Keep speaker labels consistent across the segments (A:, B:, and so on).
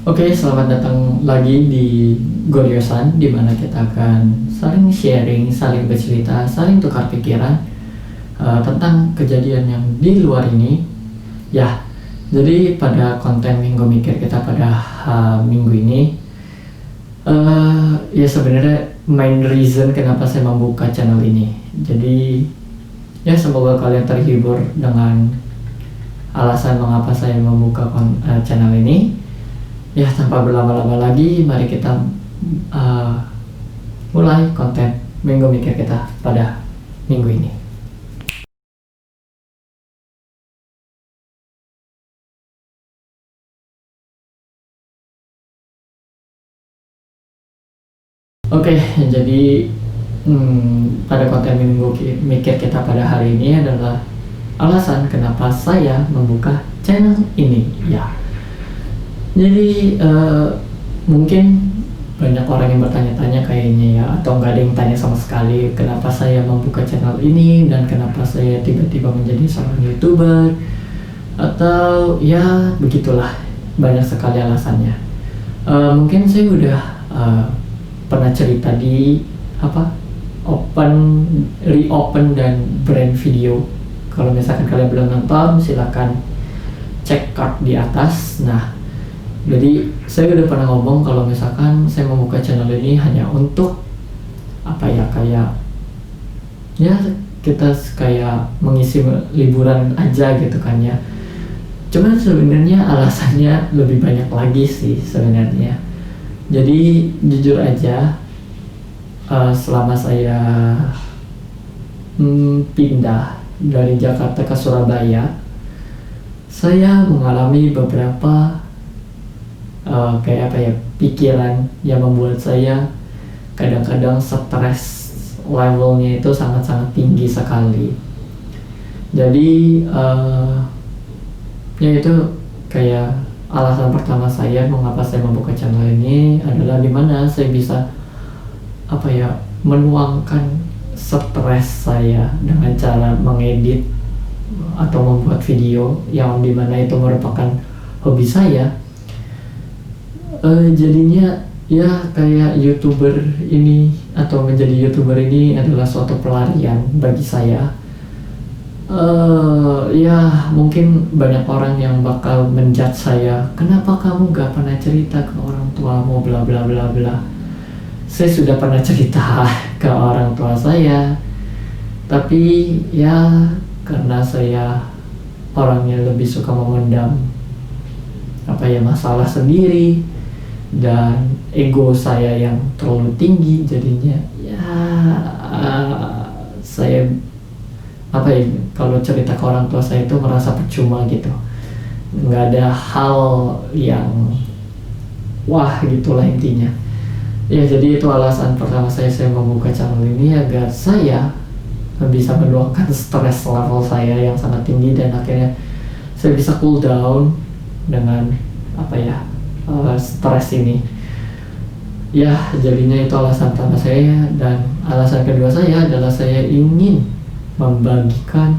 A: Oke, selamat datang lagi di Goryosan, di mana kita akan saling sharing, saling bercerita, saling tukar pikiran tentang kejadian yang di luar ini. Ya, jadi pada konten Minggu Mikir kita pada minggu ini, ya sebenarnya main reason kenapa saya membuka channel ini. Jadi, ya semoga kalian terhibur dengan alasan mengapa saya membuka channel ini. Ya, tanpa berlama-lama lagi, mari kita mulai konten Minggu Mikir kita pada minggu ini. Oke, jadi pada konten Minggu Mikir kita pada hari ini adalah alasan kenapa saya membuka channel ini. Ya, jadi mungkin banyak orang yang bertanya-tanya kayaknya ya, atau nggak ada yang tanya sama sekali kenapa saya membuka channel ini dan kenapa saya tiba-tiba menjadi seorang YouTuber, atau ya begitulah, banyak sekali alasannya. Mungkin saya udah pernah cerita di reopen dan brand video. Kalau misalkan kalian belum nonton, silakan cek card di atas. Nah, jadi saya udah pernah ngomong kalau misalkan saya membuka channel ini hanya untuk kayak kita kayak mengisi liburan aja gitu kan ya. Cuman sebenarnya alasannya lebih banyak lagi sih sebenarnya. Jadi jujur aja, selama saya pindah dari Jakarta ke Surabaya, saya mengalami beberapa pikiran yang membuat saya kadang-kadang stres levelnya itu sangat-sangat tinggi sekali. Jadi ya itu kayak alasan pertama saya mengapa saya membuka channel ini adalah dimana saya bisa menuangkan stres saya dengan cara mengedit atau membuat video yang dimana itu merupakan hobi saya. Jadinya ya kayak YouTuber ini atau menjadi YouTuber ini adalah suatu pelarian bagi saya. Ya mungkin banyak orang yang bakal menjudge saya, kenapa kamu gak pernah cerita ke orang tuamu bla bla bla bla. Saya sudah pernah cerita ke orang tua saya, tapi ya karena saya orangnya lebih suka memendam masalah sendiri dan ego saya yang terlalu tinggi, jadinya ya saya kalau cerita ke orang tua saya itu merasa percuma gitu, nggak ada hal yang wah gitulah intinya ya. Jadi itu alasan pertama saya membuka channel ini, agar saya bisa meluangkan stres level saya yang sangat tinggi dan akhirnya saya bisa cool down dengan stres ini ya. Jadinya itu alasan pertama saya. Dan alasan kedua saya adalah saya ingin membagikan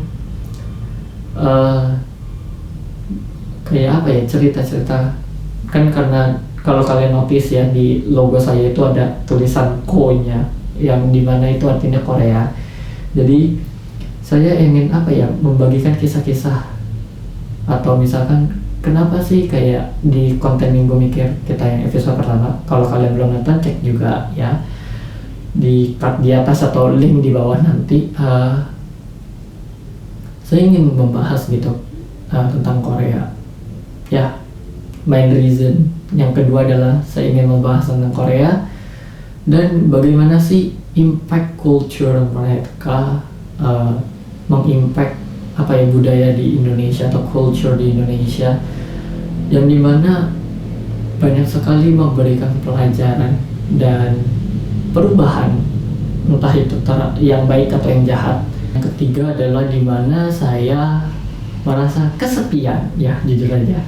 A: cerita-cerita, kan karena kalau kalian notice ya di logo saya itu ada tulisan Ko-nya yang dimana itu artinya Korea. Jadi saya ingin membagikan kisah-kisah, atau misalkan kenapa sih kayak di konten Minggu Mikir kita yang episode pertama, kalau kalian belum nonton cek juga ya di card di atas atau link di bawah nanti. Saya ingin membahas gitu tentang Korea ya. Main reason yang kedua adalah saya ingin membahas tentang Korea dan bagaimana sih impact culture mereka mengimpact budaya di Indonesia atau culture di Indonesia, yang dimana banyak sekali memberikan pelajaran dan perubahan, entah itu yang baik atau yang jahat. Yang ketiga adalah dimana saya merasa kesepian ya, jujur aja.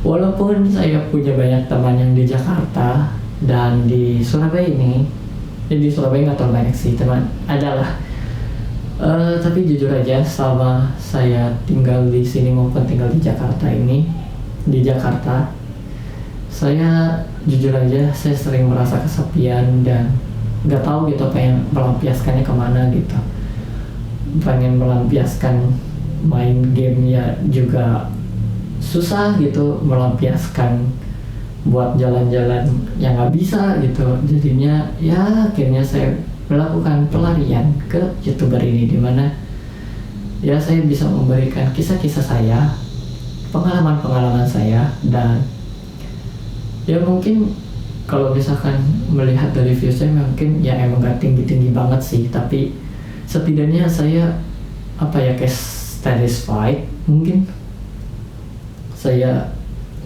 A: Walaupun saya punya banyak teman yang di Jakarta dan di Surabaya ini, di Surabaya nggak terlalu banyak sih teman, adalah tapi jujur aja selama saya tinggal di sini maupun tinggal di Jakarta ini, di Jakarta Saya jujur aja, saya sering merasa kesepian dan nggak tahu gitu pengen melampiaskannya kemana gitu. Pengen melampiaskan main game ya juga susah gitu, melampiaskan buat jalan-jalan yang nggak bisa gitu. Jadinya ya akhirnya saya melakukan pelarian ke YouTuber ini, dimana ya saya bisa memberikan kisah-kisah saya, pengalaman-pengalaman saya, dan ya mungkin kalau misalkan melihat dari view saya mungkin ya emang gak tinggi-tinggi banget sih, tapi setidaknya saya apa ya, kayak satisfied, mungkin saya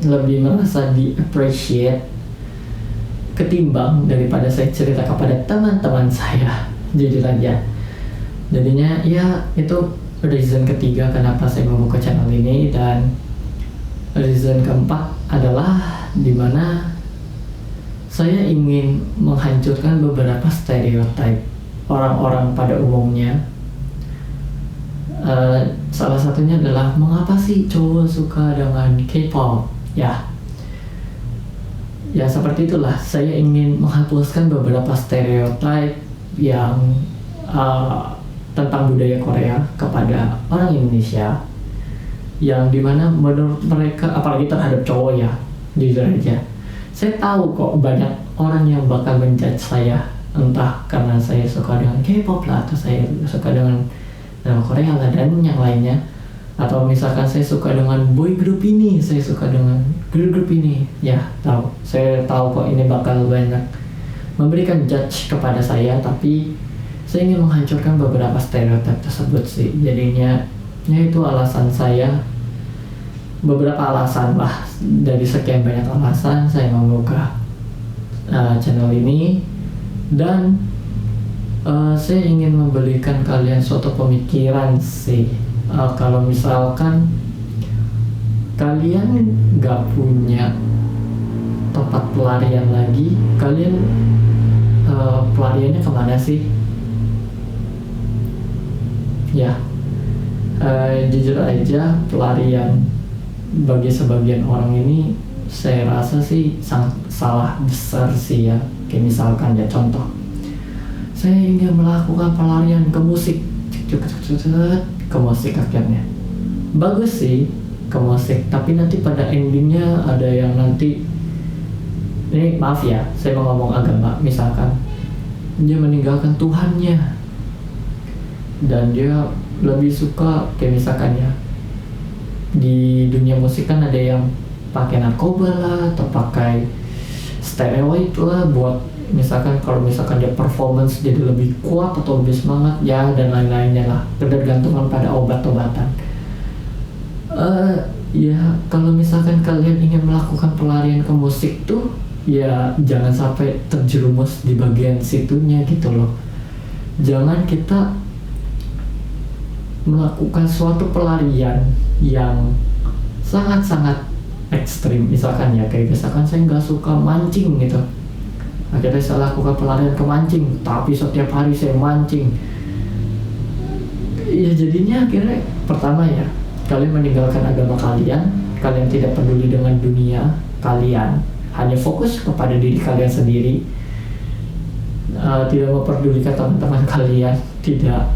A: lebih merasa di appreciate ketimbang daripada saya cerita kepada teman-teman saya, jujur aja. Jadinya ya itu reason ketiga kenapa saya membuka channel ini. Dan reason keempat adalah dimana saya ingin menghancurkan beberapa stereotip orang-orang pada umumnya. Salah satunya adalah mengapa sih cowok suka dengan K-pop ya seperti itulah. Saya ingin menghapuskan beberapa stereotip yang tentang budaya Korea kepada orang Indonesia, yang dimana menurut mereka, apalagi terhadap cowok ya, jujur aja saya tahu kok banyak orang yang bakal menjudge saya, entah karena saya suka dengan K-pop lah, atau saya suka dengan Korea lah, dan yang lainnya. Atau misalkan saya suka dengan boy group ini, saya suka dengan girl group ini, ya tahu, saya tahu kok ini bakal banyak memberikan judge kepada saya, tapi saya ingin menghancurkan beberapa stereotip tersebut sih. Jadinya ya itu alasan saya, beberapa alasan lah dari sekian banyak alasan saya membuka channel ini. Dan saya ingin memberikan kalian suatu pemikiran sih. Kalau misalkan kalian gak punya tempat pelarian lagi, kalian pelariannya kemana sih? Ya, jujur aja pelarian bagi sebagian orang ini saya rasa sih sangat salah besar sih ya. Kayak misalkan ya contoh, saya ingin melakukan pelarian ke musik, ke musik akhirnya bagus sih ke musik, tapi nanti pada endingnya ada yang nanti, ini maaf ya saya mau ngomong agama, misalkan dia meninggalkan Tuhannya dan dia lebih suka kayak misalkan ya di dunia musik kan ada yang pakai narkoba lah atau pakai steroid lah buat misalkan, kalau misalkan dia performance jadi lebih kuat atau lebih semangat ya, dan lain-lainnya lah, ketergantungan pada obat-obatan. Ya kalau misalkan kalian ingin melakukan pelarian ke musik tuh ya jangan sampai terjerumus di bagian situnya gitu loh. Jangan kita melakukan suatu pelarian yang sangat-sangat ekstrim, misalkan ya kayak misalkan saya nggak suka mancing gitu, akhirnya saya lakukan pelarian ke mancing, tapi setiap hari saya mancing. Ya jadinya akhirnya pertama ya, kalian meninggalkan agama kalian, kalian tidak peduli dengan dunia kalian, hanya fokus kepada diri kalian sendiri, tidak memperdulikan teman-teman kalian, tidak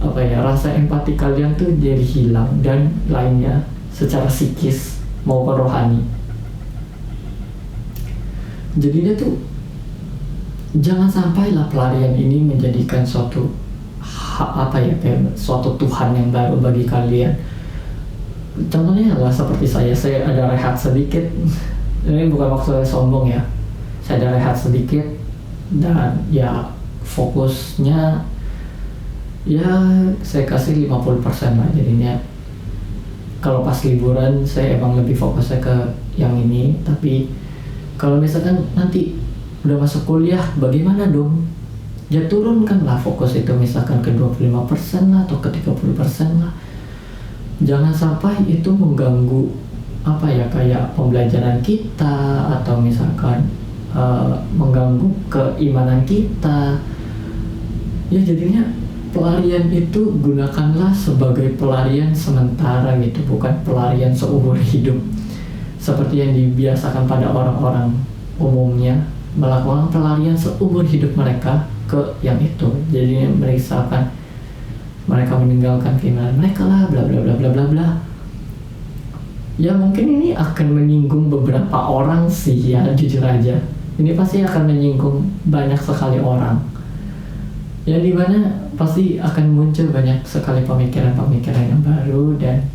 A: apa ya, rasa empati kalian tuh jadi hilang, dan lainnya secara psikis maupun rohani. Jadinya tuh jangan sampailah pelarian ini menjadikan suatu apa ya, kayak suatu Tuhan yang baru bagi kalian. Contohnya adalah seperti saya ada rehat sedikit. Ini bukan maksudnya sombong ya, saya ada rehat sedikit dan ya fokusnya ya saya kasih 50% lah. Jadinya kalau pas liburan saya emang lebih fokusnya ke yang ini, tapi kalau misalkan nanti udah masuk kuliah bagaimana dong? Ya turunkanlah fokus itu misalkan ke 25% lah atau ke 30% lah. Jangan sampai itu mengganggu apa ya, kayak pembelajaran kita, atau misalkan mengganggu keimanan kita. Ya jadinya pelarian itu gunakanlah sebagai pelarian sementara gitu, bukan pelarian seumur hidup. seperti yang dibiasakan pada orang-orang umumnya, melakukan pelarian seumur hidup mereka ke yang itu. Jadi misalkan mereka meninggalkan keimanan mereka lah, bla bla bla bla bla bla. Ya mungkin ini akan menyinggung beberapa orang sih ya, jujur aja. Ini pasti akan menyinggung banyak sekali orang. Ya dimana pasti akan muncul banyak sekali pemikiran-pemikiran yang baru, dan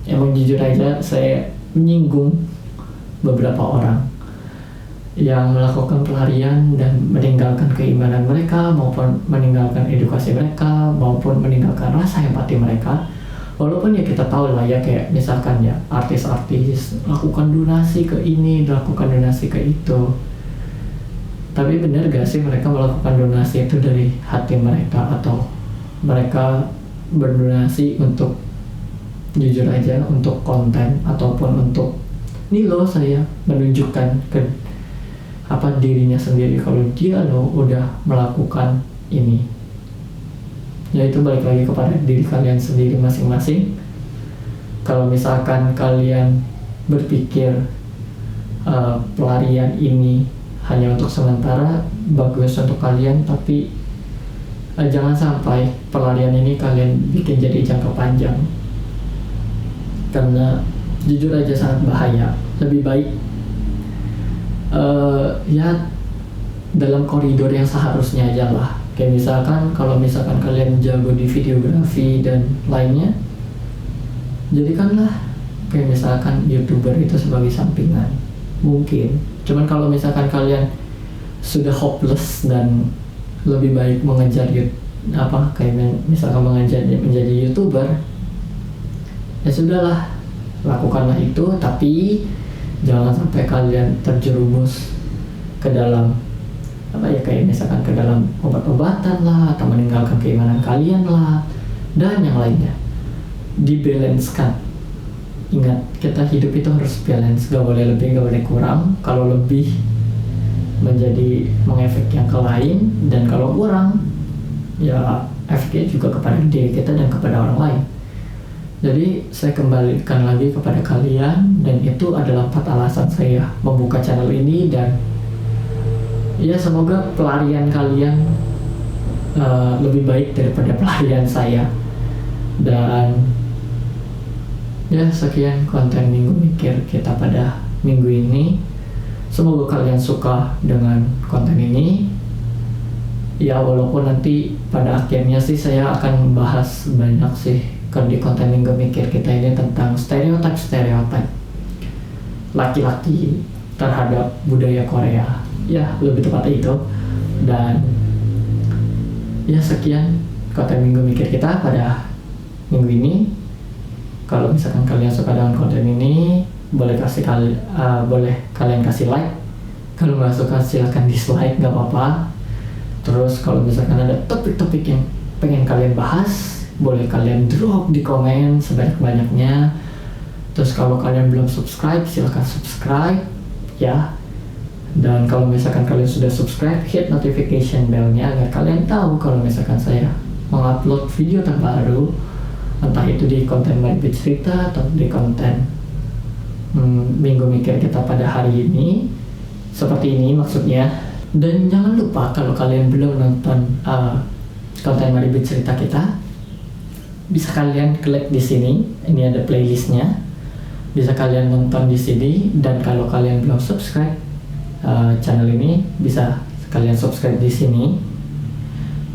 A: emang jujur aja saya menyinggung beberapa orang yang melakukan pelarian dan meninggalkan keimanan mereka, maupun meninggalkan edukasi mereka, maupun meninggalkan rasa empati mereka. Walaupun ya kita tahu lah ya, kayak misalkan ya artis-artis lakukan donasi ke ini, lakukan donasi ke itu. Tapi benar gak sih mereka melakukan donasi itu dari hati mereka, atau mereka berdonasi untuk, jujur aja, untuk konten ataupun untuk ini loh saya menunjukkan ke dirinya sendiri kalau dia loh udah melakukan ini. Ya itu balik lagi kepada diri kalian sendiri masing-masing. Kalau misalkan kalian berpikir pelarian ini hanya untuk sementara, bagus untuk kalian, tapi jangan sampai pelarian ini kalian bikin jadi jangka panjang, karena jujur aja sangat bahaya. Lebih baik ya dalam koridor yang seharusnya aja lah. Kayak misalkan kalau misalkan kalian jago di videografi dan lainnya, jadikanlah kayak misalkan YouTuber itu sebagai sampingan mungkin. Cuman kalau misalkan kalian sudah hopeless dan lebih baik mengejar kayak misalkan menjadi YouTuber, ya sudahlah, lakukanlah itu, tapi jangan sampai kalian terjerumus ke dalam kayak misalkan ke dalam obat-obatan lah, atau meninggalkan keimanan kalian lah, dan yang lainnya. Dibalancekan. Ingat, kita hidup itu harus balance, gak boleh lebih, gak boleh kurang. Kalau lebih menjadi mengefek yang ke lain, dan kalau kurang ya efeknya juga kepada diri kita dan kepada orang lain. Jadi saya kembalikan lagi kepada kalian, dan itu adalah 4 alasan saya membuka channel ini. Dan ya semoga pelarian kalian lebih baik daripada pelarian saya. Dan ya sekian konten Minggu Mikir kita pada minggu ini. Semoga kalian suka dengan konten ini. Ya walaupun nanti pada akhirnya sih saya akan membahas banyak sih di konten Minggu Mikir kita ini tentang stereotip laki-laki terhadap budaya Korea. Ya lebih tepatnya itu. Dan ya sekian konten Minggu Mikir kita pada minggu ini. Kalau misalkan kalian suka dengan konten ini, boleh kalian kasih like. Kalau nggak suka silahkan dislike, nggak apa-apa. Terus kalau misalkan ada topik-topik yang pengen kalian bahas, boleh kalian drop di komen sebanyak-banyaknya. Terus kalau kalian belum subscribe, silahkan subscribe ya. Dan kalau misalkan kalian sudah subscribe, hit notification bell-nya agar kalian tahu kalau misalkan saya mengupload video terbaru, entah itu di konten Mari Bercerita atau di konten Minggu Mikir kita pada hari ini. Seperti ini maksudnya. Dan jangan lupa kalau kalian belum nonton konten Mari Bercerita kita, bisa kalian klik di sini. Ini ada playlistnya. Bisa kalian nonton di sini. Dan kalau kalian belum subscribe channel ini, bisa kalian subscribe di sini.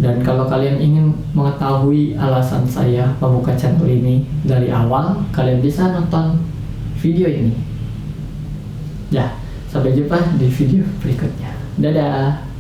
A: Dan kalau kalian ingin mengetahui alasan saya membuka channel ini dari awal, kalian bisa nonton video ini. Ya, sampai jumpa di video berikutnya. Dadah.